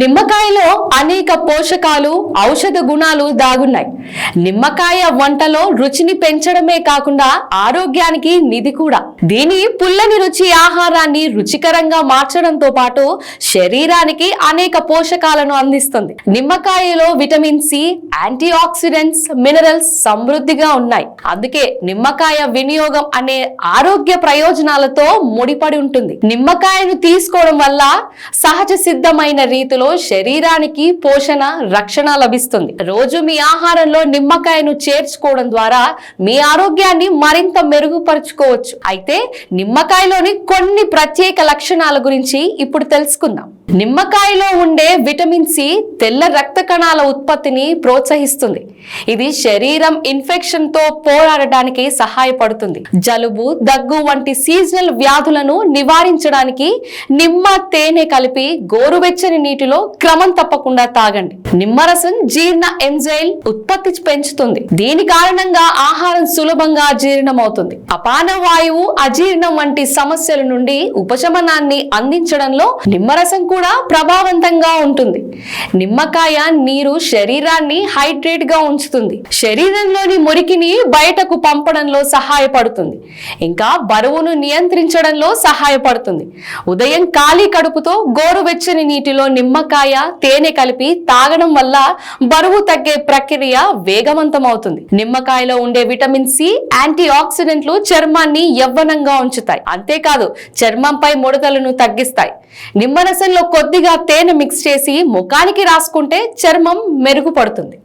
నిమ్మకాయలో అనేక పోషకాలు ఔషధ గుణాలు దాగున్నాయి. నిమ్మకాయ వంటలో రుచిని పెంచడమే కాకుండా ఆరోగ్యానికి నిధి కూడా. దీని పుల్లని రుచి ఆహారాన్ని రుచికరంగా మార్చడంతో పాటు శరీరానికి అనేక పోషకాలను అందిస్తుంది. నిమ్మకాయలో vitamin C, antioxidants, minerals సమృద్ధిగా ఉన్నాయి. అందుకే నిమ్మకాయ వినియోగం అనే ఆరోగ్య ప్రయోజనాలతో ముడిపడి ఉంటుంది. నిమ్మకాయను తీసుకోవడం వల్ల సహజ సిద్ధమైన రీతిలో శరీరానికి పోషణ, రక్షణ లభిస్తుంది. రోజు మీ ఆహారంలో నిమ్మకాయను చేర్చుకోవడం ద్వారా మీ ఆరోగ్యాన్ని మరింత మెరుగుపరుచుకోవచ్చు. అయితే నిమ్మకాయలోని కొన్ని ప్రత్యేక లక్షణాల గురించి ఇప్పుడు తెలుసుకుందాం. నిమ్మకాయలో ఉండే విటమిన్ సి తెల్ల రక్త కణాల ఉత్పత్తిని ప్రోత్సహిస్తుంది. ఇది శరీరం ఇన్ఫెక్షన్ తో పోరాడటానికి సహాయపడుతుంది. జలుబు, దగ్గు వంటి సీజనల్ వ్యాధులను నివారించడానికి నిమ్మ తేనె కలిపి గోరువెచ్చని నీటిలో క్రమం తప్పకుండా తాగండి. నిమ్మరసం జీర్ణ ఎంజైమ్ ఉత్పత్తి పెంచుతుంది. దీని కారణంగా ఆహారం సులభంగా జీర్ణమవుతుంది. అపాన వాయువు, అజీర్ణం వంటి సమస్యల నుండి ఉపశమనాన్ని అందించడంలో నిమ్మరసం కూడా ప్రభావవంతంగా ఉంటుంది. నిమ్మకాయ నీరు శరీరాన్ని హైడ్రేట్ గా ఉంచుతుంది. శరీరంలోని మురికిని బయటకు పంపడంలో సహాయపడుతుంది. ఇంకా బరువును నియంత్రించడంలో సహాయపడుతుంది. ఉదయం ఖాళీ కడుపుతో గోరువెచ్చని నీటిలో నిమ్మకాయ తేనె కలిపి తాగడం వల్ల బరువు తగ్గే ప్రక్రియ వేగవంతమవుతుంది. నిమ్మకాయలో ఉండే విటమిన్ సి, యాంటీ ఆక్సిడెంట్లు చర్మాన్ని యవ్వనంగా ఉంచుతాయి. అంతేకాదు చర్మంపై ముడతలను తగ్గిస్తాయి. నిమ్మరసంలో కొద్దిగా తేనె మిక్స్ చేసి ముఖానికి రాసుకుంటే చర్మం మెరుగుపడుతుంది.